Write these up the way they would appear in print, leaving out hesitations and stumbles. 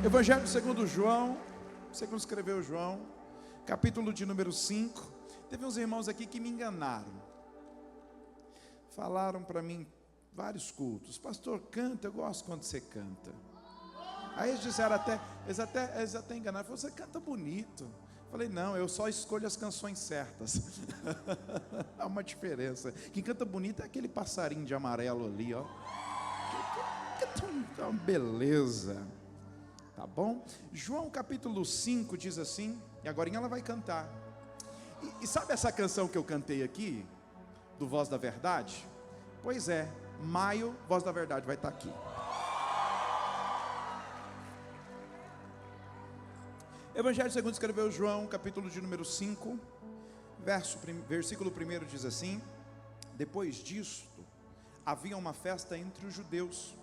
Evangelho segundo João, segundo escreveu João, capítulo de número 5. Teve uns irmãos aqui que me enganaram. Falaram para mim vários cultos: pastor, canta, eu gosto quando você canta. Aí eles disseram eles até enganaram, você canta bonito. Falei, não, eu só escolho as canções certas. Há uma diferença. Quem canta bonito é aquele passarinho de amarelo ali, ó. Que uma beleza. Tá bom? João capítulo 5 diz assim, e agora ela vai cantar. E sabe essa canção que eu cantei aqui, do Voz da Verdade? Pois é, maio, Voz da Verdade vai estar aqui. Evangelho segundo escreveu João, capítulo de número 5, versículo 1 diz assim: depois disto, havia uma festa entre os judeus,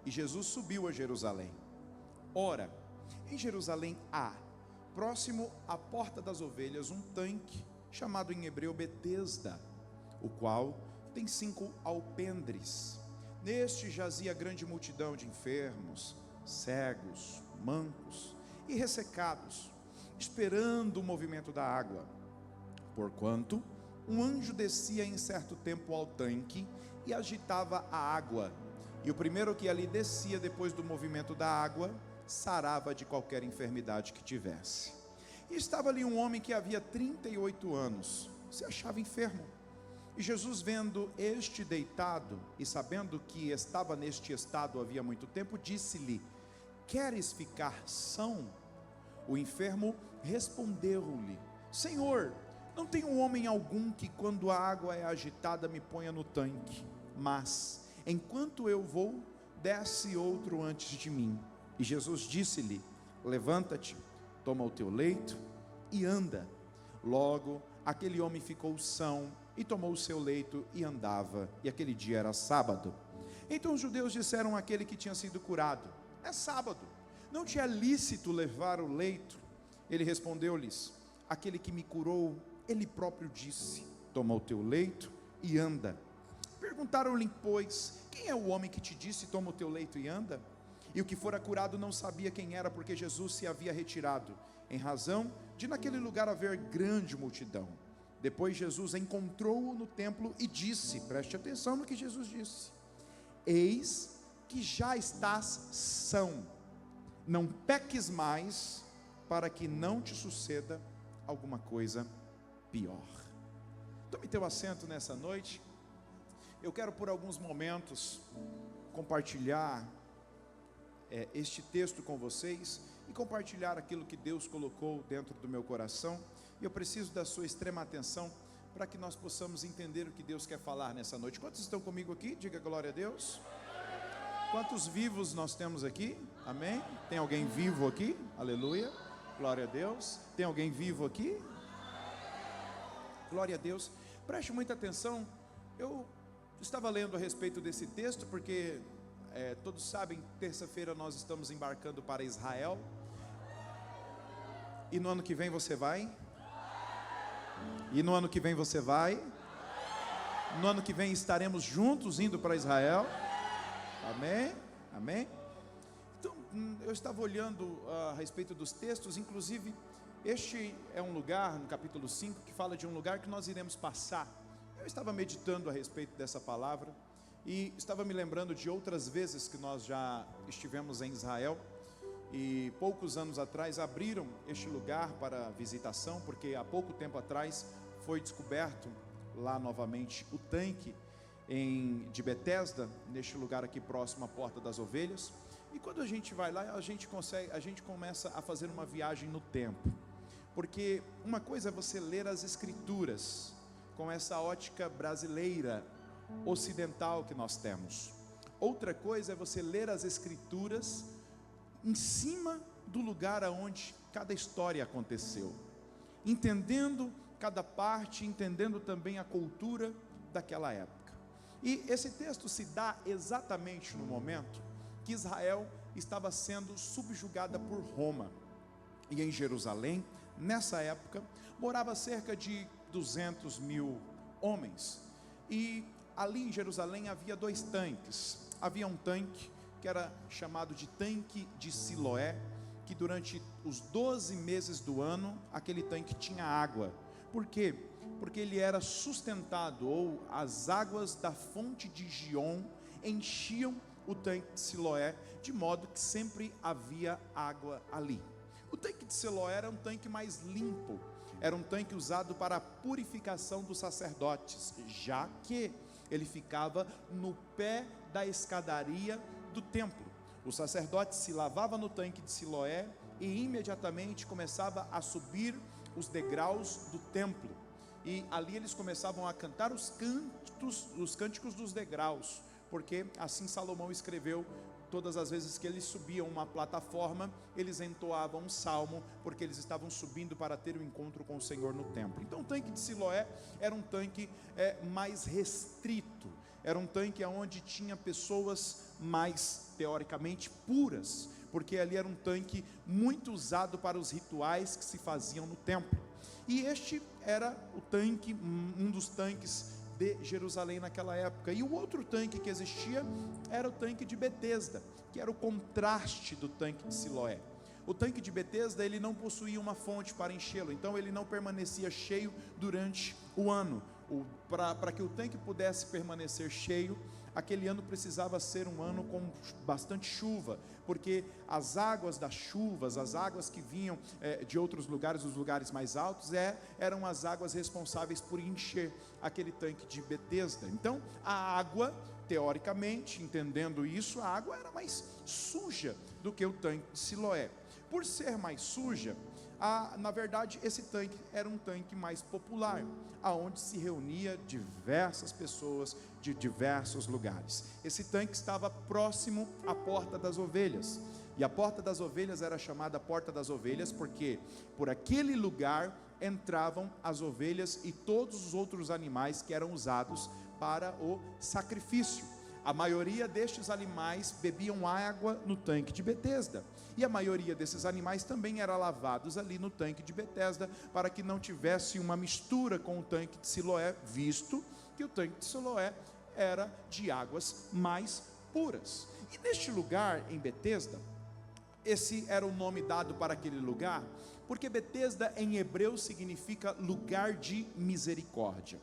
e Jesus subiu a Jerusalém. Ora, em Jerusalém há, próximo à porta das ovelhas, um tanque, chamado em hebreu Betesda, o qual tem 5 alpendres. Neste jazia grande multidão de enfermos, cegos, mancos e ressecados, esperando o movimento da água. Porquanto um anjo descia em certo tempo ao tanque e agitava a água, e o primeiro que ali descia depois do movimento da água sarava de qualquer enfermidade que tivesse. E estava ali um homem que havia 38 anos, se achava enfermo. E Jesus, vendo este deitado e sabendo que estava neste estado havia muito tempo, disse-lhe: queres ficar são? O enfermo respondeu-lhe: Senhor, não tenho homem algum que quando a água é agitada me ponha no tanque, mas enquanto eu vou, desce outro antes de mim. E Jesus disse-lhe: levanta-te, toma o teu leito e anda. Logo aquele homem ficou são e tomou o seu leito e andava. E aquele dia era sábado. Então os judeus disseram àquele que tinha sido curado: é sábado, não te é lícito levar o leito? Ele respondeu-lhes: aquele que me curou, ele próprio disse: toma o teu leito e anda. Perguntaram-lhe, pois, quem é o homem que te disse: toma o teu leito e anda? E o que fora curado não sabia quem era, porque Jesus se havia retirado, em razão de naquele lugar haver grande multidão. Depois Jesus encontrou-o no templo e disse, preste atenção no que Jesus disse: eis que já estás são, não peques mais, para que não te suceda alguma coisa pior. Tome teu assento nessa noite. Eu quero por alguns momentos compartilhar este texto com vocês e compartilhar aquilo que Deus colocou dentro do meu coração. E eu preciso da sua extrema atenção para que nós possamos entender o que Deus quer falar nessa noite. Quantos estão comigo aqui? Diga glória a Deus. Quantos vivos nós temos aqui? Amém? Tem alguém vivo aqui? Aleluia. Glória a Deus. Tem alguém vivo aqui? Glória a Deus. Preste muita atenção. Eu estava lendo a respeito desse texto porque todos sabem, terça-feira nós estamos embarcando para Israel. E no ano que vem você vai? E no ano que vem você vai? No ano que vem estaremos juntos indo para Israel. Amém? Amém? Então, eu estava olhando a respeito dos textos, inclusive, este é um lugar, no capítulo 5, que fala de um lugar que nós iremos passar. Eu estava meditando a respeito dessa palavra, e estava me lembrando de outras vezes que nós já estivemos em Israel, e poucos anos atrás abriram este lugar para visitação, porque há pouco tempo atrás foi descoberto lá novamente o tanque de Betesda, neste lugar aqui próximo à Porta das Ovelhas. E quando a gente vai lá, a gente começa a fazer uma viagem no tempo, porque uma coisa é você ler as Escrituras com essa ótica brasileira, ocidental que nós temos. Outra coisa é você ler as Escrituras em cima do lugar aonde cada história aconteceu, entendendo cada parte, entendendo também a cultura daquela época. E esse texto se dá exatamente no momento que Israel estava sendo subjugada por Roma. E em Jerusalém, nessa época, morava cerca de 200 mil homens. E ali em Jerusalém havia 2 tanques. Havia um tanque que era chamado de tanque de Siloé, que durante os 12 meses do ano, aquele tanque tinha água. Por quê? Porque ele era sustentado, ou as águas da fonte de Gion enchiam o tanque de Siloé, de modo que sempre havia água ali. O tanque de Siloé era um tanque mais limpo, era um tanque usado para a purificação dos sacerdotes, já que ele ficava no pé da escadaria do templo. O sacerdote se lavava no tanque de Siloé e imediatamente começava a subir os degraus do templo. E ali eles começavam a cantar os cânticos dos degraus, porque assim Salomão escreveu. Todas as vezes que eles subiam uma plataforma, eles entoavam um salmo, porque eles estavam subindo para ter um encontro com o Senhor no templo. Então o tanque de Siloé era um tanque mais restrito, era um tanque onde tinha pessoas mais teoricamente puras, porque ali era um tanque muito usado para os rituais que se faziam no templo. E este era o tanque, um dos tanques de Jerusalém naquela época. E o outro tanque que existia era o tanque de Betesda, que era o contraste do tanque de Siloé. O tanque de Betesda, ele não possuía uma fonte para enchê-lo, então ele não permanecia cheio durante o ano. Para que o tanque pudesse permanecer cheio, aquele ano precisava ser um ano com bastante chuva, porque as águas das chuvas, as águas que vinham de outros lugares, dos lugares mais altos, eram as águas responsáveis por encher aquele tanque de Betesda. Então a água, teoricamente, entendendo isso, a água era mais suja do que o tanque de Siloé. Por ser mais suja, na verdade esse tanque era um tanque mais popular, aonde se reunia diversas pessoas de diversos lugares. Esse tanque estava próximo à Porta das Ovelhas, e a Porta das Ovelhas era chamada Porta das Ovelhas porque por aquele lugar entravam as ovelhas e todos os outros animais que eram usados para o sacrifício. A maioria destes animais bebiam água no tanque de Betesda, e a maioria desses animais também era lavados ali no tanque de Betesda, para que não tivesse uma mistura com o tanque de Siloé, visto que o tanque de Siloé era de águas mais puras. E neste lugar, em Betesda, esse era o nome dado para aquele lugar, porque Betesda em hebreu significa lugar de misericórdia.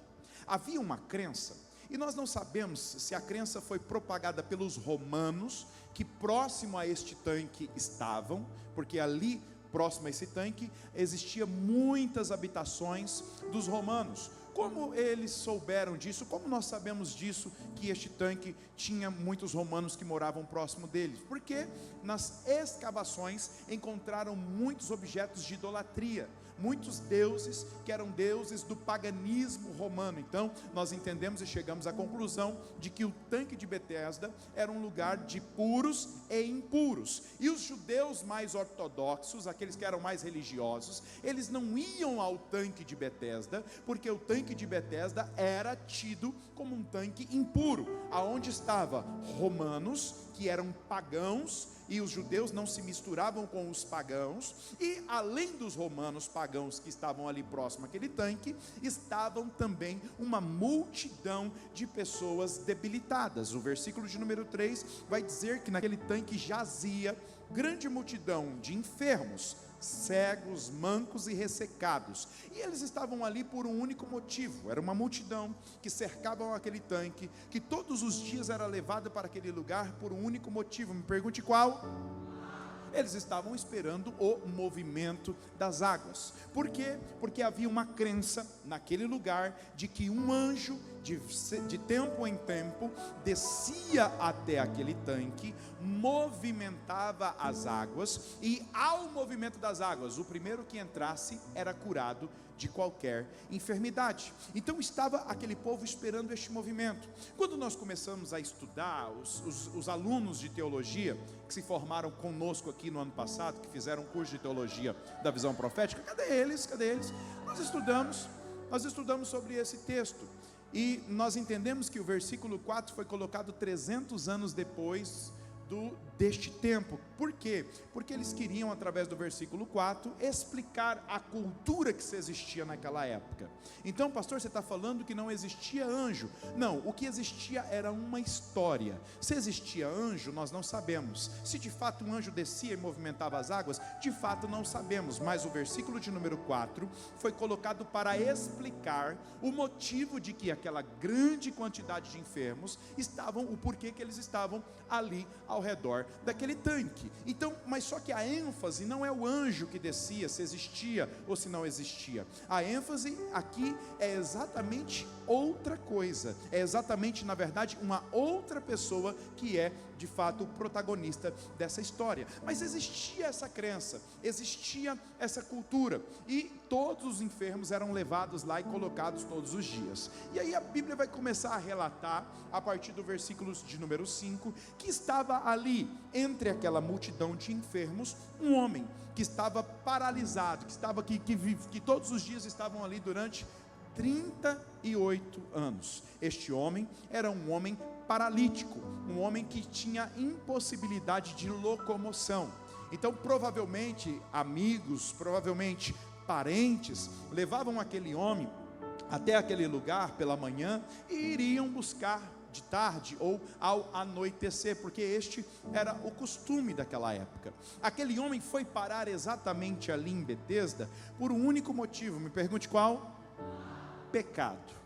Havia uma crença, e nós não sabemos se a crença foi propagada pelos romanos, que próximo a este tanque estavam, porque ali, próximo a esse tanque, existiam muitas habitações dos romanos. Como eles souberam disso? Como nós sabemos disso, que este tanque tinha muitos romanos que moravam próximo deles? Porque nas escavações encontraram muitos objetos de idolatria, muitos deuses que eram deuses do paganismo romano. Então nós entendemos e chegamos à conclusão de que o tanque de Betesda era um lugar de puros e impuros, e os judeus mais ortodoxos, aqueles que eram mais religiosos, eles não iam ao tanque de Betesda, porque o tanque de Betesda era tido como um tanque impuro, aonde estava romanos que eram pagãos, e os judeus não se misturavam com os pagãos, e além dos romanos pagãos que estavam ali próximo àquele tanque, estavam também uma multidão de pessoas debilitadas. O versículo de número 3 vai dizer que naquele tanque jazia grande multidão de enfermos, cegos, mancos e ressecados, e eles estavam ali por um único motivo. Era uma multidão que cercavam aquele tanque, que todos os dias era levada para aquele lugar por um único motivo. Me pergunte qual? Eles estavam esperando o movimento das águas. Por quê? Porque havia uma crença naquele lugar de que um anjo de tempo em tempo descia até aquele tanque, movimentava as águas, e ao movimento das águas, o primeiro que entrasse era curado de qualquer enfermidade. Então estava aquele povo esperando este movimento. Quando nós começamos a estudar, os alunos de teologia que se formaram conosco aqui no ano passado, que fizeram um curso de teologia da visão profética, cadê eles? Nós estudamos sobre esse texto, e nós entendemos que o versículo 4 foi colocado 300 anos depois deste tempo. Por quê? Porque eles queriam, através do versículo 4, explicar a cultura que se existia naquela época. Então, pastor, você está falando que não existia anjo? Não, o que existia era uma história. Se existia anjo, nós não sabemos. Se de fato um anjo descia e movimentava as águas, de fato não sabemos. Mas o versículo de número 4 foi colocado para explicar o motivo de que aquela grande quantidade de enfermos estavam, o porquê que eles estavam ali ao redor daquele tanque. Então, mas só que a ênfase não é o anjo que descia, se existia ou se não existia. A ênfase aqui é exatamente outra coisa. É exatamente, na verdade, uma outra pessoa que é de fato o protagonista dessa história. Mas existia essa crença, existia essa cultura, e todos os enfermos eram levados lá e colocados todos os dias. E aí a Bíblia vai começar a relatar, a partir do versículo de número 5, que estava ali, entre aquela multidão de enfermos, um homem que estava paralisado, que todos os dias estavam ali durante 38 anos. Este homem era um homem paralítico, um homem que tinha impossibilidade de locomoção. Então, provavelmente amigos, provavelmente parentes, levavam aquele homem até aquele lugar pela manhã e iriam buscar de tarde ou ao anoitecer, porque este era o costume daquela época. Aquele homem foi parar exatamente ali em Betesda por um único motivo. Me pergunte qual? Pecado.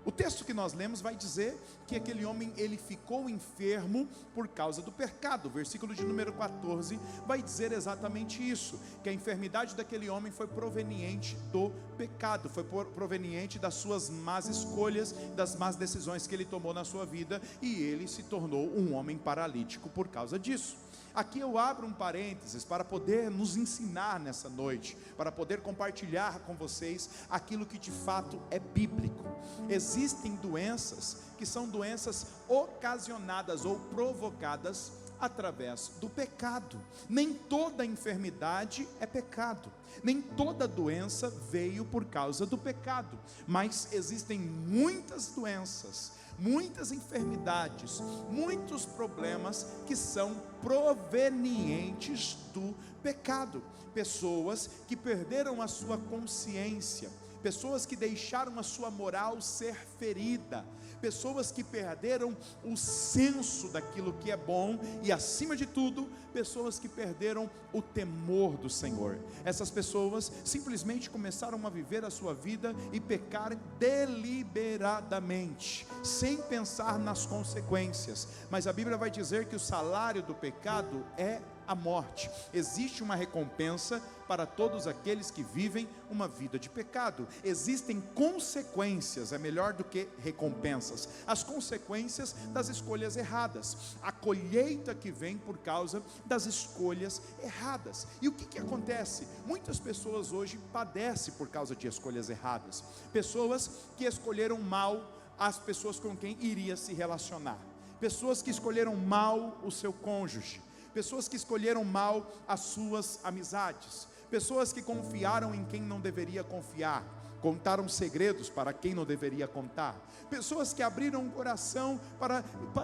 O texto que nós lemos vai dizer que aquele homem, ele ficou enfermo por causa do pecado. O versículo de número 14 vai dizer exatamente isso, que a enfermidade daquele homem foi proveniente do pecado, foi proveniente das suas más escolhas, das más decisões que ele tomou na sua vida, e ele se tornou um homem paralítico por causa disso. Aqui eu abro um parênteses para poder nos ensinar nessa noite, para poder compartilhar com vocês aquilo que de fato é bíblico. Existem doenças que são doenças ocasionadas ou provocadas através do pecado. Nem toda enfermidade é pecado, nem toda doença veio por causa do pecado, mas existem muitas doenças, muitas enfermidades, muitos problemas que são provenientes do pecado. Pessoas que perderam a sua consciência, pessoas que deixaram a sua moral ser ferida, pessoas que perderam o senso daquilo que é bom e, acima de tudo, pessoas que perderam o temor do Senhor. Essas pessoas simplesmente começaram a viver a sua vida e pecar deliberadamente, sem pensar nas consequências. Mas a Bíblia vai dizer que o salário do pecado é a morte. Existe uma recompensa para todos aqueles que vivem uma vida de pecado. Existem consequências, é melhor do que recompensas, as consequências das escolhas erradas, a colheita que vem por causa das escolhas erradas. E o que acontece? Muitas pessoas hoje padecem por causa de escolhas erradas, pessoas que escolheram mal as pessoas com quem iria se relacionar, pessoas que escolheram mal o seu cônjuge, pessoas que escolheram mal as suas amizades, pessoas que confiaram em quem não deveria confiar, contaram segredos para quem não deveria contar, pessoas que abriram o coração para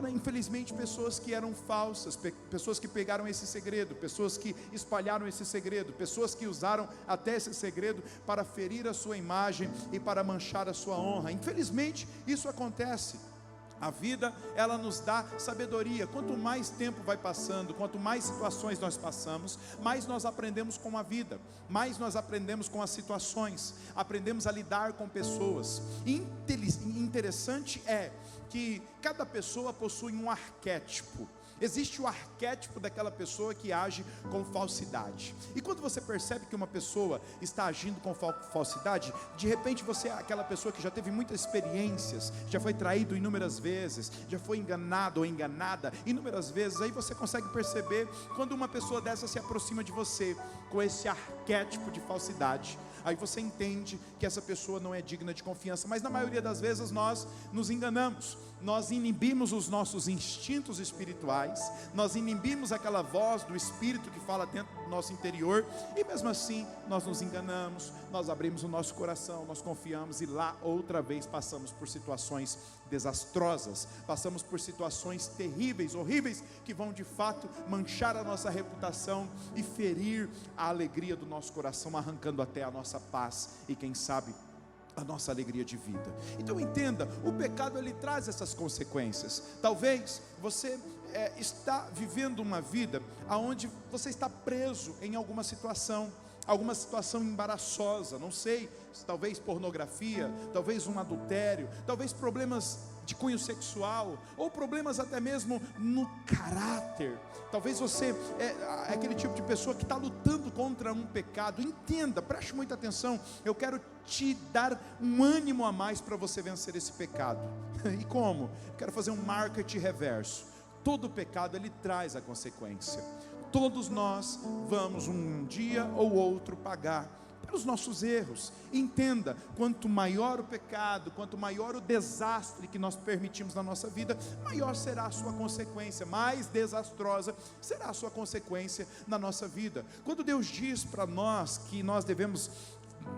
infelizmente, pessoas que eram falsas, pessoas que pegaram esse segredo, pessoas que espalharam esse segredo, pessoas que usaram até esse segredo para ferir a sua imagem e para manchar a sua honra. Infelizmente, isso acontece. A vida, ela nos dá sabedoria. Quanto mais tempo vai passando, quanto mais situações nós passamos, mais nós aprendemos com a vida, mais nós aprendemos com as situações, aprendemos a lidar com pessoas. Interessante é que cada pessoa possui um arquétipo. Existe o arquétipo daquela pessoa que age com falsidade. E quando você percebe que uma pessoa está agindo com falsidade, de repente você é aquela pessoa que já teve muitas experiências, já foi traído inúmeras vezes, já foi enganado ou enganada inúmeras vezes. Aí você consegue perceber quando uma pessoa dessa se aproxima de você com esse arquétipo de falsidade. Aí você entende que essa pessoa não é digna de confiança. Mas na maioria das vezes nós nos enganamos, nós inibimos os nossos instintos espirituais, nós inibimos aquela voz do Espírito que fala dentro nosso interior, e mesmo assim nós nos enganamos, nós abrimos o nosso coração, nós confiamos, e lá outra vez passamos por situações desastrosas, passamos por situações terríveis, horríveis, que vão de fato manchar a nossa reputação e ferir a alegria do nosso coração, arrancando até a nossa paz e quem sabe a nossa alegria de vida. Então entenda, o pecado ele traz essas consequências. Talvez você está vivendo uma vida onde você está preso em alguma situação embaraçosa, não sei, talvez pornografia, talvez um adultério, talvez problemas de cunho sexual, ou problemas até mesmo no caráter. Talvez você é aquele tipo de pessoa que está lutando contra um pecado. Entenda, preste muita atenção, eu quero te dar um ânimo a mais para você vencer esse pecado. E como? Eu quero fazer um marketing reverso. Todo pecado ele traz a consequência. Todos nós vamos um dia ou outro pagar pelos nossos erros. Entenda, quanto maior o pecado, quanto maior o desastre que nós permitimos na nossa vida, maior será a sua consequência, mais desastrosa será a sua consequência na nossa vida. Quando Deus diz para nós que nós devemos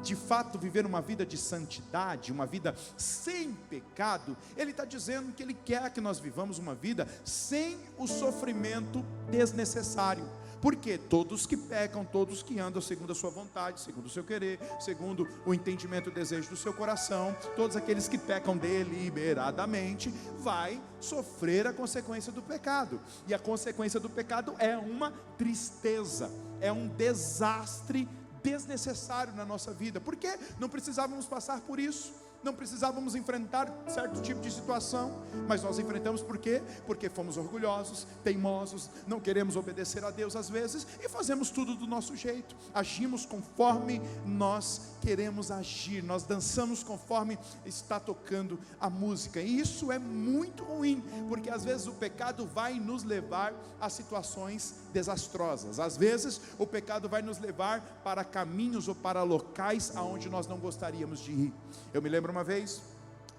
de fato viver uma vida de santidade, uma vida sem pecado, Ele está dizendo que Ele quer que nós vivamos uma vida sem o sofrimento desnecessário. Porque todos que pecam, todos que andam segundo a sua vontade, segundo o seu querer, segundo o entendimento e o desejo do seu coração, todos aqueles que pecam deliberadamente, vai sofrer a consequência do pecado. E a consequência do pecado é uma tristeza, é um desastre desnecessário na nossa vida. Por quê? Não precisávamos passar por isso, não precisávamos enfrentar certo tipo de situação, mas nós enfrentamos. Por quê? Porque fomos orgulhosos, teimosos, não queremos obedecer a Deus às vezes, e fazemos tudo do nosso jeito, agimos conforme nós queremos agir, nós dançamos conforme está tocando a música, e isso é muito ruim, porque às vezes o pecado vai nos levar a situações desastrosas, às vezes o pecado vai nos levar para caminhos ou para locais aonde nós não gostaríamos de ir. Eu me lembro uma vez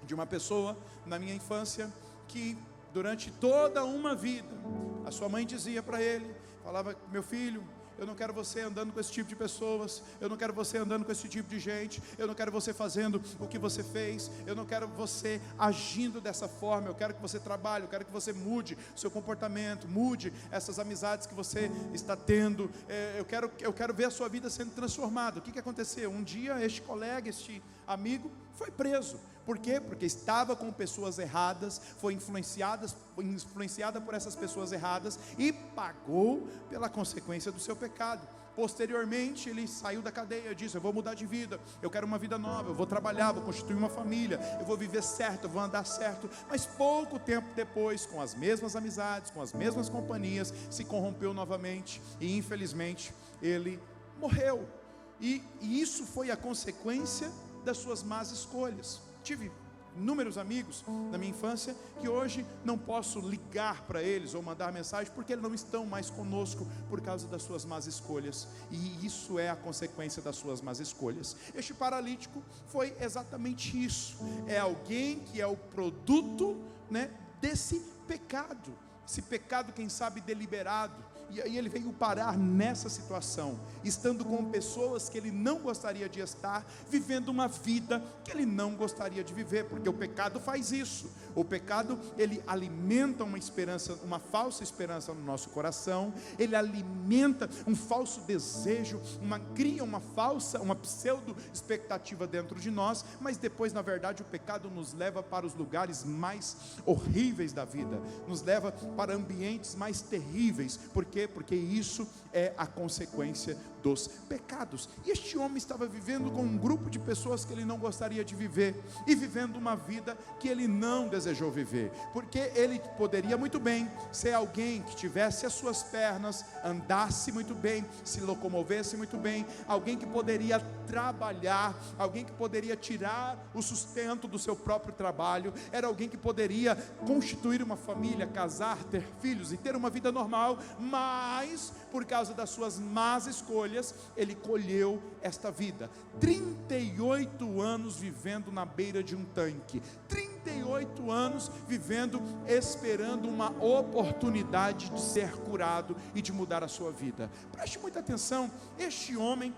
de uma pessoa na minha infância que durante toda uma vida a sua mãe dizia para ele, falava: meu filho, eu não quero você andando com esse tipo de pessoas, eu não quero você andando com esse tipo de gente, eu não quero você fazendo o que você fez, eu não quero você agindo dessa forma, eu quero que você trabalhe, eu quero que você mude o seu comportamento, mude essas amizades que você está tendo, eu quero ver a sua vida sendo transformada. O que aconteceu? Um dia este colega, este amigo foi preso. Por quê? Porque estava com pessoas erradas, foi influenciada por essas pessoas erradas e pagou pela consequência do seu pecado. Posteriormente ele saiu da cadeia, disse: eu vou mudar de vida, eu quero uma vida nova, eu vou trabalhar, vou constituir uma família, eu vou viver certo, eu vou andar certo. Mas pouco tempo depois, com as mesmas amizades, com as mesmas companhias, se corrompeu novamente e infelizmente ele morreu. E isso foi a consequência das suas más escolhas. Tive inúmeros amigos na minha infância que hoje não posso ligar para eles ou mandar mensagem, porque eles não estão mais conosco por causa das suas más escolhas, e isso é a consequência das suas más escolhas. Este paralítico foi exatamente isso, é alguém que é o produto, desse pecado, esse pecado, quem sabe deliberado. E aí ele veio parar nessa situação, estando com pessoas que ele não gostaria de estar, vivendo uma vida que ele não gostaria de viver, porque o pecado faz isso. O pecado, ele alimenta uma esperança, uma falsa esperança no nosso coração, ele alimenta um falso desejo, cria uma pseudo expectativa dentro de nós, mas depois, na verdade, o pecado nos leva para os lugares mais horríveis da vida, nos leva para ambientes mais terríveis. Por quê? Porque isso é a consequência dos pecados. E este homem estava vivendo com um grupo de pessoas que ele não gostaria de viver, e vivendo uma vida que ele não desejou viver, porque ele poderia muito bem ser alguém que tivesse as suas pernas, andasse muito bem, se locomovesse muito bem, alguém que poderia trabalhar, alguém que poderia tirar o sustento do seu próprio trabalho, era alguém que poderia constituir uma família, casar, ter filhos e ter uma vida normal, mas por causa das suas más escolhas, ele colheu esta vida. 38 anos vivendo na beira de um tanque, 38 38 anos vivendo, esperando uma oportunidade de ser curado e de mudar a sua vida. Preste muita atenção, este homem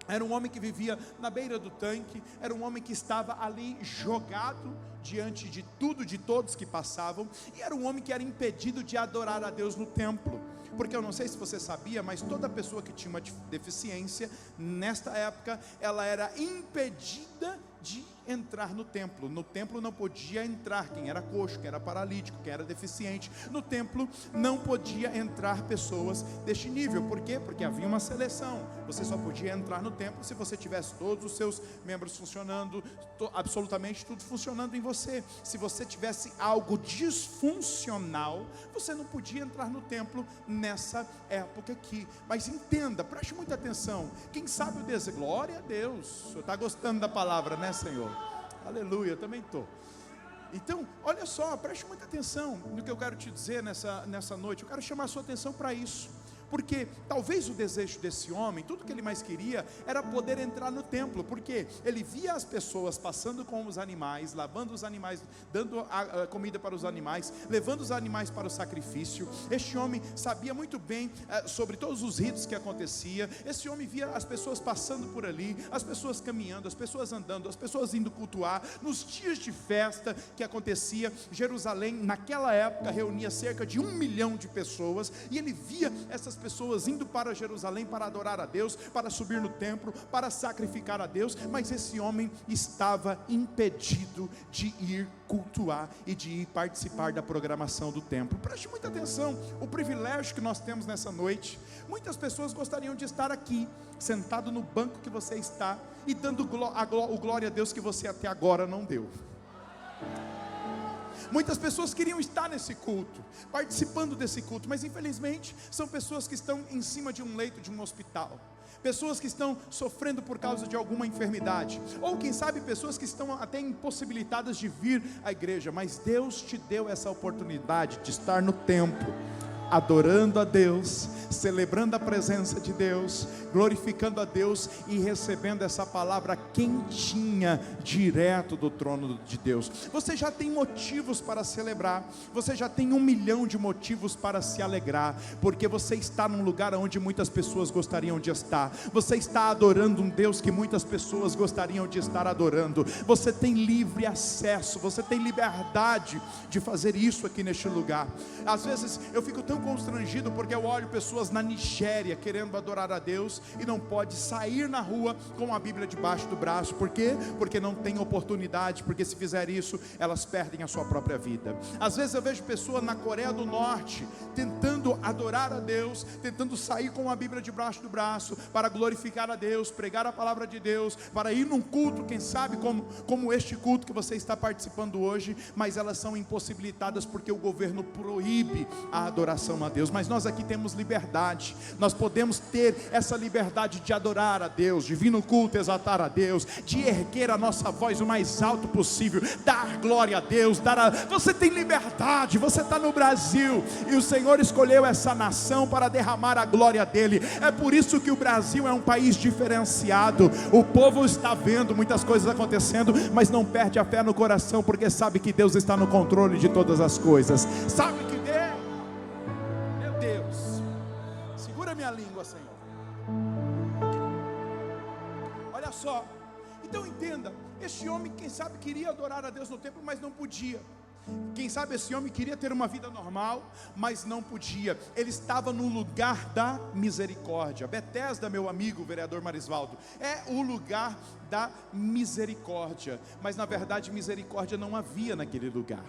era um homem que vivia na beira do tanque, era um homem que estava ali jogado diante de tudo, de todos que passavam, e era um homem que era impedido de adorar a Deus no templo. Porque eu não sei se você sabia, mas toda pessoa que tinha uma deficiência, nesta época, ela era impedida de entrar no templo. No templo não podia entrar quem era coxo, quem era paralítico, quem era deficiente. No templo não podia entrar pessoas deste nível. Por quê? Porque havia uma seleção. Você só podia entrar no templo se você tivesse todos os seus membros funcionando, absolutamente tudo funcionando em você. Se você tivesse algo disfuncional, você não podia entrar no templo nessa época aqui. Mas entenda, preste muita atenção. Quem sabe o desejo, glória a Deus. O senhor está gostando da palavra, né, Senhor? Aleluia, eu também estou. Então, olha só, preste muita atenção no que eu quero te dizer nessa noite. Eu quero chamar a sua atenção para isso. Porque talvez o desejo desse homem, tudo que ele mais queria era poder entrar no templo, porque ele via as pessoas passando com os animais, lavando os animais, dando a comida para os animais, levando os animais para o sacrifício. Este homem sabia muito bem sobre todos os ritos que acontecia. Esse homem via as pessoas passando por ali, as pessoas caminhando, as pessoas andando, as pessoas indo cultuar. Nos dias de festa que acontecia, Jerusalém naquela época reunia cerca de 1 milhão de pessoas, e ele via essas pessoas indo para Jerusalém para adorar a Deus, para subir no templo, para sacrificar a Deus. Mas esse homem estava impedido de ir cultuar e de ir participar da programação do templo. Preste muita atenção, o privilégio que nós temos nessa noite. Muitas pessoas gostariam de estar aqui, sentado no banco que você está, e dando o glória a Deus que você até agora não deu. Muitas pessoas queriam estar nesse culto, participando desse culto, mas infelizmente são pessoas que estão em cima de um leito de um hospital, pessoas que estão sofrendo por causa de alguma enfermidade, ou quem sabe pessoas que estão até impossibilitadas de vir à igreja. Mas Deus te deu essa oportunidade de estar no templo, adorando a Deus, celebrando a presença de Deus, glorificando a Deus e recebendo essa palavra quentinha, direto do trono de Deus. Você já tem motivos para celebrar, você já tem 1 milhão de motivos para se alegrar, porque você está num lugar onde muitas pessoas gostariam de estar. Você está adorando um Deus que muitas pessoas gostariam de estar adorando. Você tem livre acesso, você tem liberdade de fazer isso aqui neste lugar. Às vezes eu fico tão constrangido porque eu olho pessoas na Nigéria querendo adorar a Deus e não pode sair na rua com a Bíblia debaixo do braço. Por quê? Porque não tem oportunidade, porque se fizer isso, elas perdem a sua própria vida. Às vezes eu vejo pessoas na Coreia do Norte tentando adorar a Deus, tentando sair com a Bíblia debaixo do braço para glorificar a Deus, pregar a palavra de Deus, para ir num culto, quem sabe como este culto que você está participando hoje, mas elas são impossibilitadas porque o governo proíbe a adoração a Deus. Mas nós aqui temos liberdade, nós podemos ter essa liberdade de adorar a Deus, de vir no culto exaltar a Deus, de erguer a nossa voz o mais alto possível, dar glória a Deus, você tem liberdade, você está no Brasil, e o Senhor escolheu essa nação para derramar a glória dele. É por isso que o Brasil é um país diferenciado. O povo está vendo muitas coisas acontecendo, mas não perde a fé no coração, porque sabe que Deus está no controle de todas as coisas. Sabe que minha língua, Senhor. Olha só, então entenda, este homem, quem sabe queria adorar a Deus no templo, mas não podia. Quem sabe esse homem queria ter uma vida normal, mas não podia. Ele estava no lugar da misericórdia. Betesda, meu amigo, vereador Marisvaldo, é o lugar da misericórdia. Mas na verdade misericórdia não havia naquele lugar.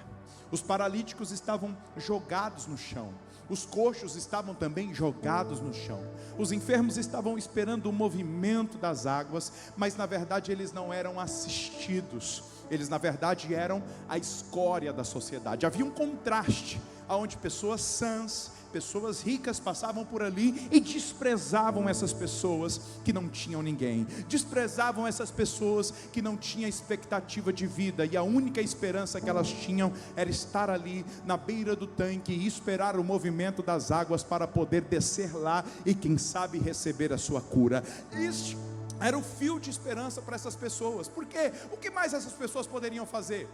Os paralíticos estavam jogados no chão, os coxos estavam também jogados no chão, os enfermos estavam esperando o movimento das águas, mas na verdade eles não eram assistidos, eles na verdade eram a escória da sociedade. Havia um contraste, onde pessoas sãs, pessoas ricas passavam por ali e desprezavam essas pessoas que não tinham ninguém, desprezavam essas pessoas que não tinham expectativa de vida, e a única esperança que elas tinham era estar ali na beira do tanque e esperar o movimento das águas para poder descer lá e quem sabe receber a sua cura. Isso era o fio de esperança para essas pessoas, porque o que mais essas pessoas poderiam fazer?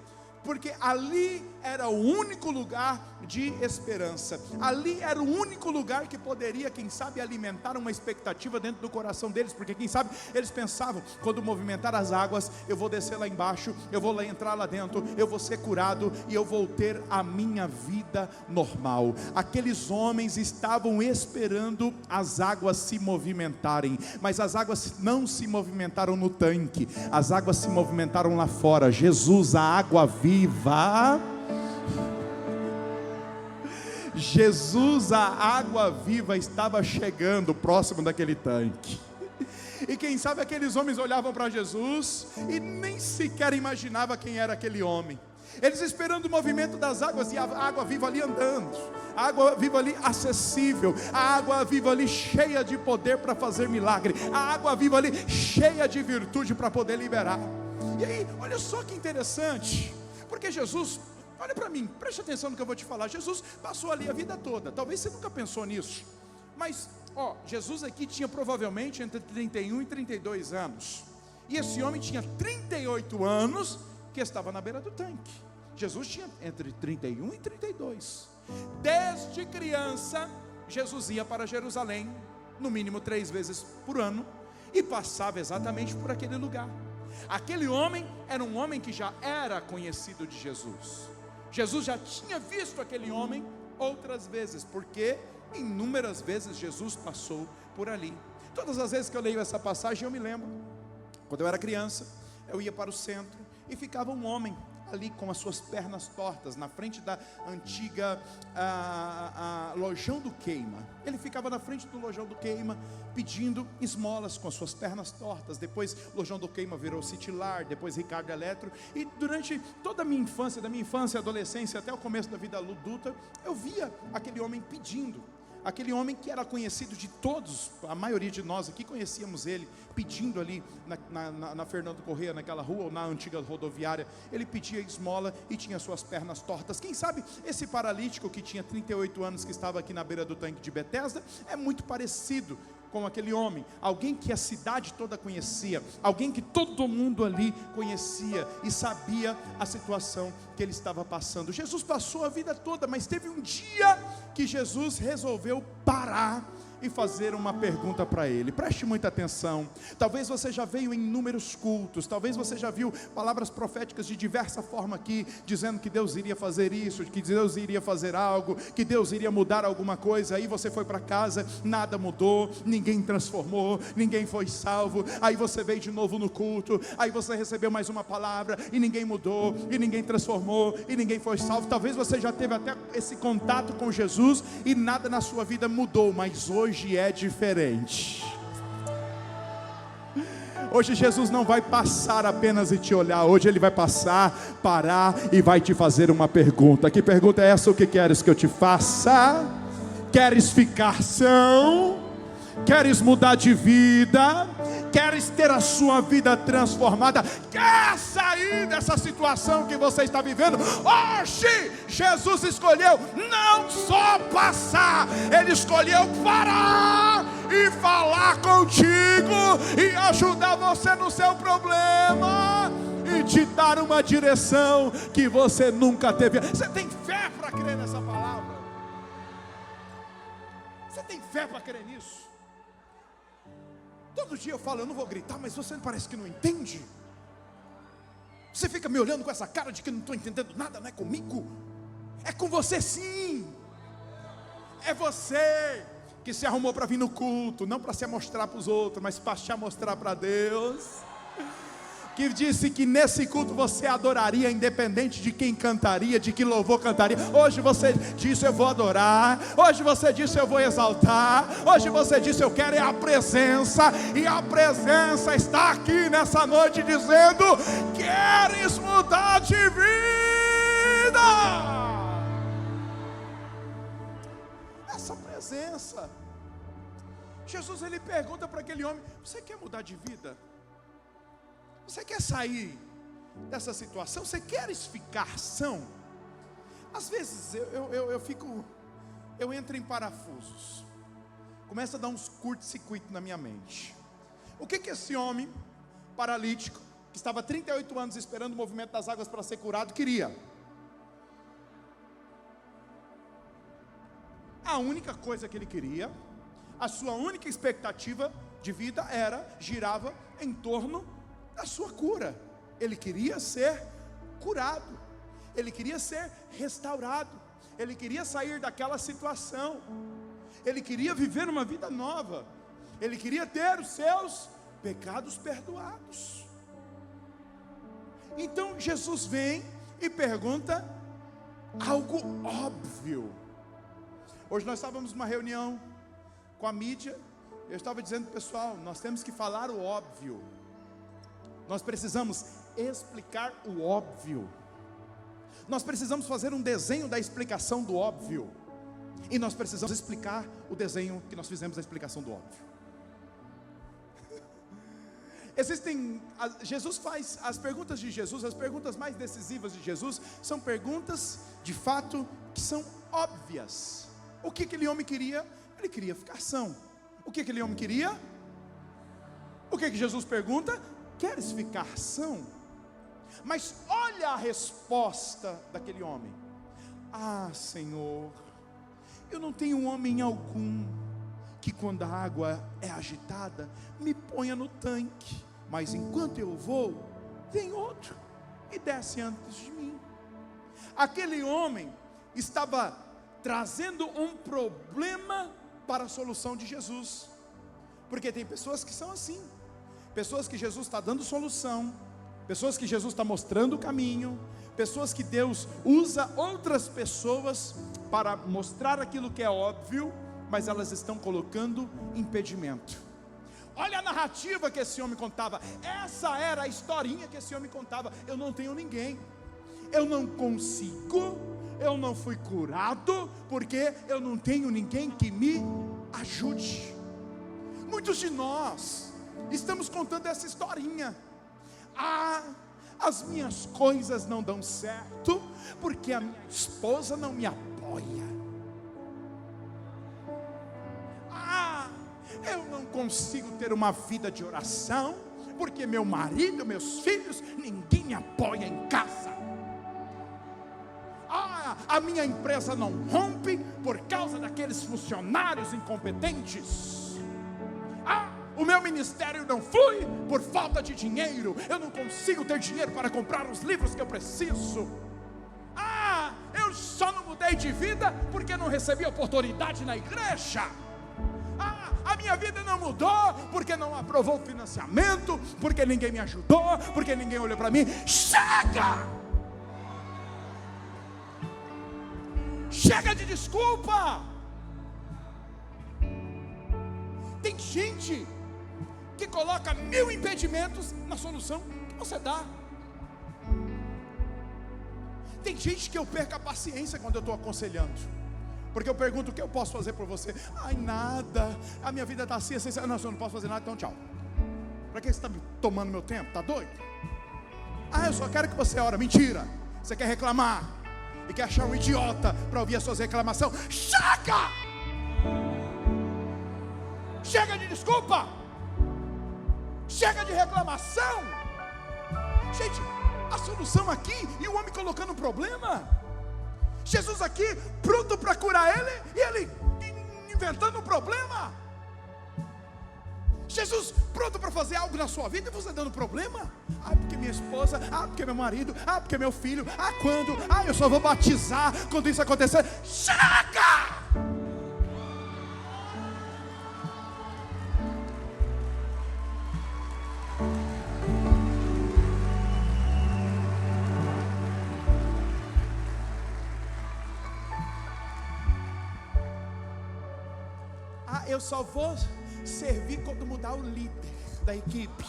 porque ali era o único lugar de esperança, ali era o único lugar que poderia, quem sabe, alimentar uma expectativa dentro do coração deles, porque quem sabe, eles pensavam, quando movimentar as águas, eu vou descer lá embaixo, eu vou entrar lá dentro, eu vou ser curado, e eu vou ter a minha vida normal. Aqueles homens estavam esperando as águas se movimentarem, mas as águas não se movimentaram no tanque, as águas se movimentaram lá fora. Jesus, a água viva, Jesus, a água viva, estava chegando próximo daquele tanque. E quem sabe aqueles homens olhavam para Jesus e nem sequer imaginavam quem era aquele homem. Eles esperando o movimento das águas, e a água viva ali andando, a água viva ali acessível, a água viva ali cheia de poder para fazer milagre, a água viva ali cheia de virtude para poder liberar. E aí, olha só que interessante, porque Jesus, olha para mim, preste atenção no que eu vou te falar. Jesus passou ali a vida toda, talvez você nunca pensou nisso, mas Jesus aqui tinha provavelmente entre 31 e 32 anos, e esse homem tinha 38 anos que estava na beira do tanque. Jesus tinha entre 31 e 32. Desde criança, Jesus ia para Jerusalém, no mínimo 3 vezes por ano, e passava exatamente por aquele lugar. Aquele homem era um homem que já era conhecido de Jesus. Jesus já tinha visto aquele homem outras vezes, porque inúmeras vezes Jesus passou por ali. Todas as vezes que eu leio essa passagem, eu me lembro, quando eu era criança, eu ia para o centro e ficava um homem ali com as suas pernas tortas, na frente da antiga Lojão do Queima. Ele ficava na frente do Lojão do Queima, pedindo esmolas com as suas pernas tortas. Depois Lojão do Queima virou Citilar, depois Ricardo Eletro. E durante toda a minha infância, da minha infância e adolescência até o começo da vida adulta, eu via aquele homem pedindo. Aquele homem que era conhecido de todos, a maioria de nós aqui conhecíamos ele, pedindo ali na Fernando Corrêa, naquela rua, ou na antiga rodoviária. Ele pedia esmola e tinha suas pernas tortas. Quem sabe esse paralítico que tinha 38 anos, que estava aqui na beira do tanque de Betesda, é muito parecido com aquele homem, alguém que a cidade toda conhecia, alguém que todo mundo ali conhecia e sabia a situação que ele estava passando. Jesus passou a vida toda, mas teve um dia que Jesus resolveu parar e fazer uma pergunta para ele. Preste muita atenção. Talvez você já veio em inúmeros cultos, talvez você já viu palavras proféticas de diversa forma aqui, dizendo que Deus iria fazer isso, que Deus iria fazer algo, que Deus iria mudar alguma coisa. Aí você foi para casa, nada mudou, ninguém transformou, ninguém foi salvo. Aí você veio de novo no culto, aí você recebeu mais uma palavra e ninguém mudou, e ninguém transformou, e ninguém foi salvo. Talvez você já teve até esse contato com Jesus e nada na sua vida mudou, mas hoje é diferente. Hoje Jesus não vai passar apenas e te olhar. Hoje Ele vai passar, parar e vai te fazer uma pergunta. Que pergunta é essa? O que queres que eu te faça? Queres ficar são? Queres mudar de vida? Queres ter a sua vida transformada? Quer sair dessa situação que você está vivendo? Hoje Jesus escolheu não só passar, Ele escolheu parar e falar contigo e ajudar você no seu problema e te dar uma direção que você nunca teve. Você tem fé para crer nessa palavra? Você tem fé para crer nisso? Todo dia eu falo, eu não vou gritar, mas você parece que não entende. Você fica me olhando com essa cara de que não estou entendendo nada, não é comigo? É com você sim. É você que se arrumou para vir no culto, não para se mostrar para os outros, mas para se mostrar para Deus. Que disse que nesse culto você adoraria, independente de quem cantaria, de que louvor cantaria. Hoje você disse, eu vou adorar. Hoje você disse, eu vou exaltar. Hoje você disse, eu quero é a presença. E a presença está aqui nessa noite dizendo, queres mudar de vida? Essa presença. Jesus, ele pergunta para aquele homem, você quer mudar de vida? Você quer sair dessa situação? Você quer ficar são? Às vezes eu entro em parafusos, começa a dar uns curto-circuito na minha mente. O que esse homem paralítico que estava há 38 anos esperando o movimento das águas para ser curado, queria. A única coisa que ele queria, a sua única expectativa de vida girava em torno da sua cura. Ele queria ser curado, ele queria ser restaurado, ele queria sair daquela situação, ele queria viver uma vida nova, ele queria ter os seus pecados perdoados. Então Jesus vem e pergunta algo óbvio. Hoje nós estávamos numa reunião com a mídia, eu estava dizendo pessoal, nós temos que falar o óbvio, nós precisamos explicar o óbvio, nós precisamos fazer um desenho da explicação do óbvio, e nós precisamos explicar o desenho que nós fizemos da explicação do óbvio. Jesus faz as perguntas de Jesus, as perguntas mais decisivas de Jesus, são perguntas de fato que são óbvias. O que aquele homem queria? Ele queria ficar são. O que aquele homem queria? O que Jesus pergunta? Queres ficar são? Mas olha a resposta daquele homem: ah, Senhor, eu não tenho homem algum que quando a água é agitada me ponha no tanque, mas enquanto eu vou, vem outro e desce antes de mim. Aquele homem estava trazendo um problema para a solução de Jesus, porque tem pessoas que são assim, pessoas que Jesus está dando solução, pessoas que Jesus está mostrando o caminho, pessoas que Deus usa outras pessoas para mostrar aquilo que é óbvio, mas elas estão colocando impedimento. Olha a narrativa que esse homem contava, essa era a historinha que esse homem contava: eu não tenho ninguém, eu não consigo, eu não fui curado, porque eu não tenho ninguém que me ajude. Muitos de nós estamos contando essa historinha: ah, as minhas coisas não dão certo, porque a minha esposa não me apoia. Ah, eu não consigo ter uma vida de oração, porque meu marido, meus filhos, ninguém me apoia em casa. Ah, a minha empresa não rompe por causa daqueles funcionários incompetentes. Ah, o meu ministério não flui por falta de dinheiro, eu não consigo ter dinheiro para comprar os livros que eu preciso. Ah, eu só não mudei de vida porque não recebi oportunidade na igreja. Ah, a minha vida não mudou porque não aprovou o financiamento, porque ninguém me ajudou, porque ninguém olhou para mim. Chega! Chega de desculpa. Tem gente que coloca 1000 impedimentos na solução que você dá. Tem gente que eu perco a paciência quando eu estou aconselhando, porque eu pergunto: o que eu posso fazer por você? Ai, nada, a minha vida está assim, assim. Não, eu não posso fazer nada, então tchau. Para que você está tomando meu tempo? Está doido? Ah, eu só quero que você ore. Mentira, você quer reclamar e quer achar um idiota para ouvir as suas reclamações. Chega! Chega de desculpa, chega de reclamação. Gente, a solução aqui, e o homem colocando um problema, Jesus aqui pronto para curar ele, e ele inventando um problema. Jesus pronto para fazer algo na sua vida, e você dando problema. Ah, porque minha esposa, ah, porque meu marido, ah, porque meu filho, ah, quando, ah, eu só vou batizar quando isso acontecer. Chega! Eu só vou servir quando mudar o líder da equipe.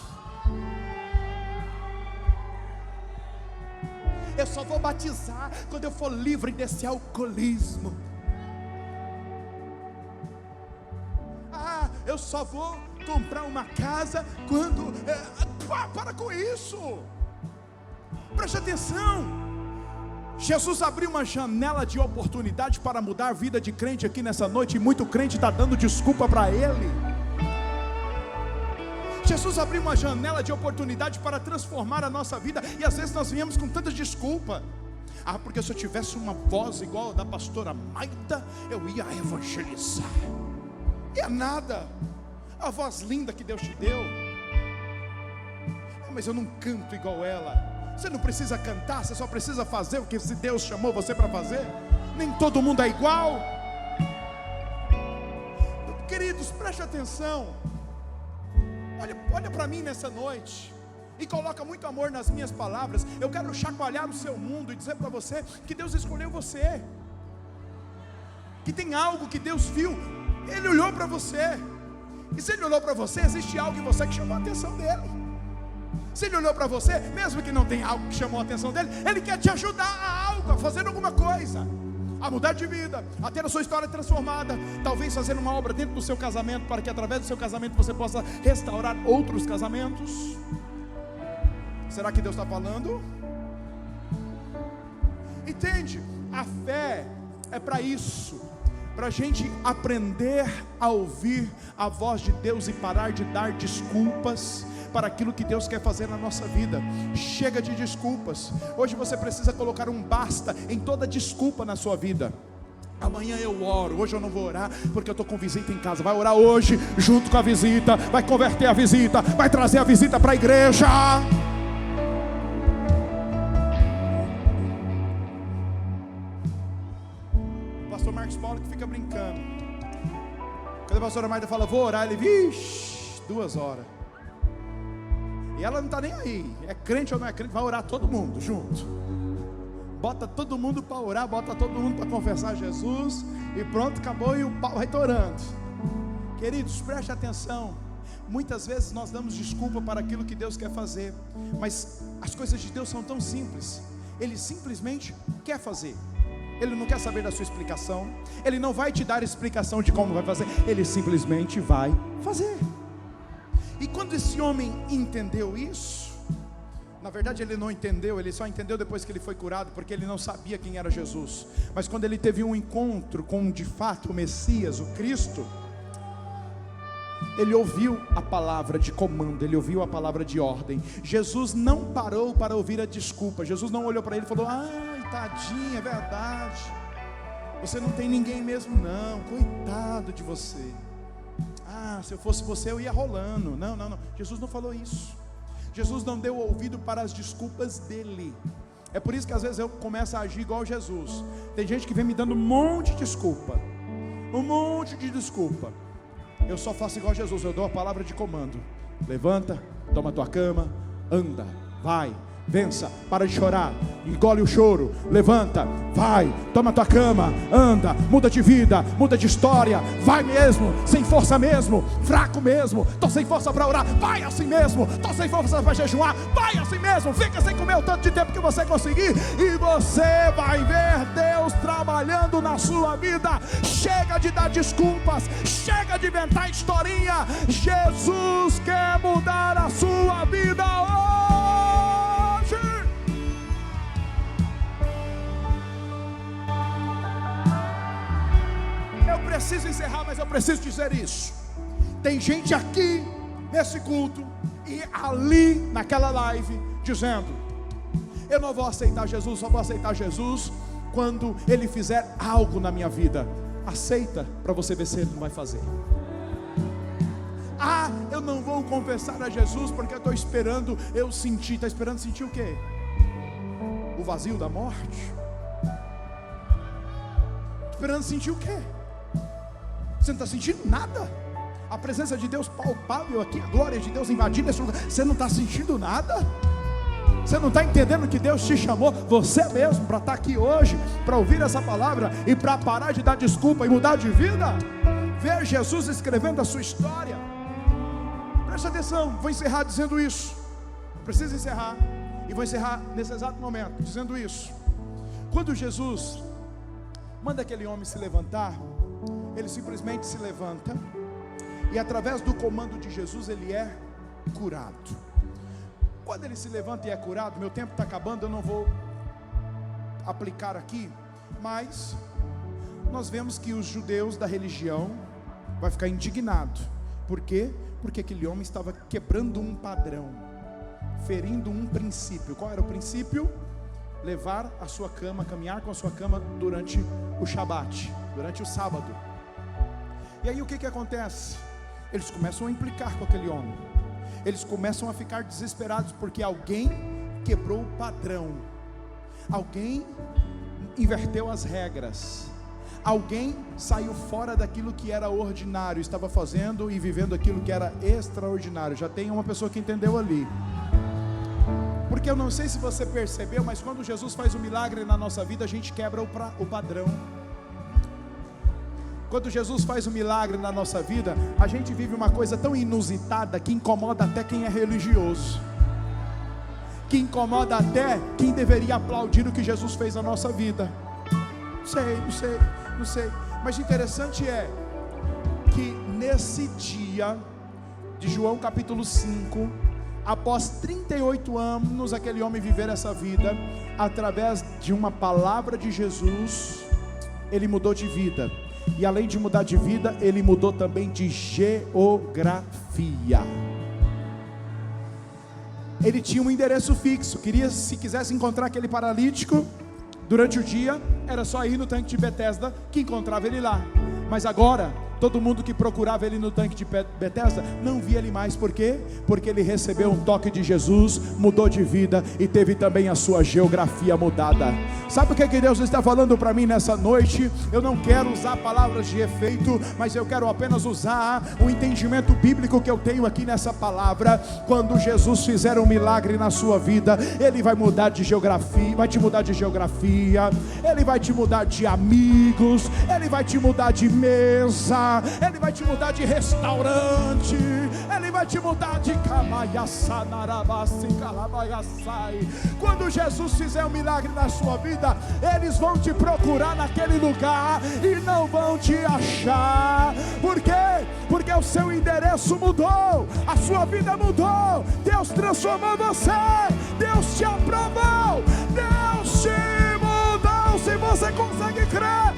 Eu só vou batizar quando eu for livre desse alcoolismo. Ah, eu só vou comprar uma casa quando... para com isso. Preste atenção. Jesus abriu uma janela de oportunidade para mudar a vida de crente aqui nessa noite, e muito crente está dando desculpa para ele. Jesus abriu uma janela de oportunidade para transformar a nossa vida, e às vezes nós viemos com tanta desculpa. Porque se eu tivesse uma voz igual a da pastora Maida, eu ia evangelizar. E é nada, a voz linda que Deus te deu. Mas eu não canto igual ela. Você não precisa cantar, você só precisa fazer o que Deus chamou você para fazer. Nem todo mundo é igual. Queridos, preste atenção. Olha para mim nessa noite e coloca muito amor nas minhas palavras. Eu quero chacoalhar o seu mundo e dizer para você que Deus escolheu você, que tem algo que Deus viu. Ele olhou para você, e se Ele olhou para você, existe algo em você que chamou a atenção dele. Se Ele olhou para você, mesmo que não tenha algo que chamou a atenção dele, Ele quer te ajudar a algo, a fazer alguma coisa, a mudar de vida, a ter a sua história transformada. Talvez fazer uma obra dentro do seu casamento, para que através do seu casamento você possa restaurar outros casamentos. Será que Deus está falando? Entende? A fé é para isso, para a gente aprender a ouvir a voz de Deus e parar de dar desculpas para aquilo que Deus quer fazer na nossa vida. Chega de desculpas. Hoje você precisa colocar um basta em toda desculpa na sua vida. Amanhã eu oro, hoje eu não vou orar porque eu estou com visita em casa. Vai orar hoje junto com a visita, vai converter a visita, vai trazer a visita para a igreja. O pastor Marcos Paulo que fica brincando. Quando a pastora Maida fala, vou orar, ele, vixe, 2 horas. E ela não está nem aí, é crente ou não é crente, vai orar todo mundo junto. Bota todo mundo para orar, bota todo mundo para confessar Jesus, e pronto, acabou, e o pau vai torando. Queridos, preste atenção. Muitas vezes nós damos desculpa para aquilo que Deus quer fazer, mas as coisas de Deus são tão simples. Ele simplesmente quer fazer. Ele não quer saber da sua explicação. Ele não vai te dar explicação de como vai fazer. Ele simplesmente vai fazer. E quando esse homem entendeu isso, na verdade ele não entendeu, ele só entendeu depois que ele foi curado, porque ele não sabia quem era Jesus. Mas quando ele teve um encontro com de fato o Messias, o Cristo, ele ouviu a palavra de comando, ele ouviu a palavra de ordem. Jesus não parou para ouvir a desculpa. Jesus não olhou para ele e falou, ai tadinha, é verdade, você não tem ninguém mesmo não, coitado de você. Se eu fosse você eu ia rolando. Não. Jesus não falou isso. Jesus não deu ouvido para as desculpas dele. É por isso que às vezes eu começo a agir igual Jesus. Tem gente que vem me dando um monte de desculpa. Eu só faço igual Jesus. Eu dou a palavra de comando. Levanta, toma a tua cama, anda, vai, vença, para de chorar, engole o choro, levanta, vai, toma a tua cama, anda, muda de vida, muda de história, vai mesmo, sem força mesmo, fraco mesmo, tô sem força para orar, vai assim mesmo, tô sem força para jejuar, vai assim mesmo, fica sem comer o tanto de tempo que você conseguir, e você vai ver Deus trabalhando na sua vida. Chega de dar desculpas, chega de inventar historinha. Jesus quer mudar a sua vida hoje. Eu preciso encerrar, mas eu preciso dizer isso. Tem gente aqui nesse culto e ali naquela live dizendo, eu não vou aceitar Jesus, só vou aceitar Jesus quando Ele fizer algo na minha vida. Aceita para você ver se Ele não vai fazer. Eu não vou confessar a Jesus porque eu estou esperando eu sentir. Está esperando sentir o quê? O vazio da morte? Esperando sentir o quê? Você não está sentindo nada? A presença de Deus palpável aqui, a glória de Deus invadindo esse lugar. Você não está sentindo nada? Você não está entendendo que Deus te chamou, você mesmo, para estar aqui hoje, para ouvir essa palavra e para parar de dar desculpa e mudar de vida? Ver Jesus escrevendo a sua história. Presta atenção, vou encerrar dizendo isso. Preciso encerrar, e vou encerrar nesse exato momento dizendo isso. Quando Jesus manda aquele homem se levantar, ele simplesmente se levanta, e através do comando de Jesus ele é curado. Quando ele se levanta e é curado, meu tempo está acabando, eu não vou aplicar aqui, mas nós vemos que os judeus da religião vai ficar indignado, Por quê? Porque aquele homem estava quebrando um padrão, ferindo um princípio. Qual era o princípio? Levar a sua cama, caminhar com a sua cama durante o Shabat, durante o sábado. E aí o que acontece? Eles começam a implicar com aquele homem. Eles começam a ficar desesperados porque alguém quebrou o padrão. Alguém inverteu as regras. Alguém saiu fora daquilo que era ordinário, estava fazendo e vivendo aquilo que era extraordinário. Já tem uma pessoa que entendeu ali. Porque eu não sei se você percebeu, mas quando Jesus faz um milagre na nossa vida, a gente quebra o padrão. Quando Jesus faz um milagre na nossa vida, a gente vive uma coisa tão inusitada que incomoda até quem é religioso, que incomoda até quem deveria aplaudir o que Jesus fez na nossa vida. Não sei, mas interessante é que nesse dia de João capítulo 5, após 38 anos aquele homem viver essa vida, através de uma palavra de Jesus, ele mudou de vida. E além de mudar de vida, ele mudou também de geografia. Ele tinha um endereço fixo. Se quisesse encontrar aquele paralítico durante o dia, era só ir no tanque de Betesda que encontrava ele lá. Mas agora, todo mundo que procurava ele no tanque de Betesda não via ele mais. Por quê? Porque ele recebeu um toque de Jesus, mudou de vida e teve também a sua geografia mudada. Sabe o que Deus está falando para mim nessa noite? Eu não quero usar palavras de efeito, mas eu quero apenas usar o entendimento bíblico que eu tenho aqui nessa palavra. Quando Jesus fizer um milagre na sua vida, Ele vai mudar de geografia, vai te mudar de geografia, Ele vai te mudar de amigos, Ele vai te mudar de mesa, Ele vai te mudar de restaurante, Ele vai te mudar de Quando Jesus fizer um milagre na sua vida, eles vão te procurar naquele lugar e não vão te achar. Por quê? Porque o seu endereço mudou, a sua vida mudou, Deus transformou você, Deus te aprovou, Deus te mudou. Se você consegue crer,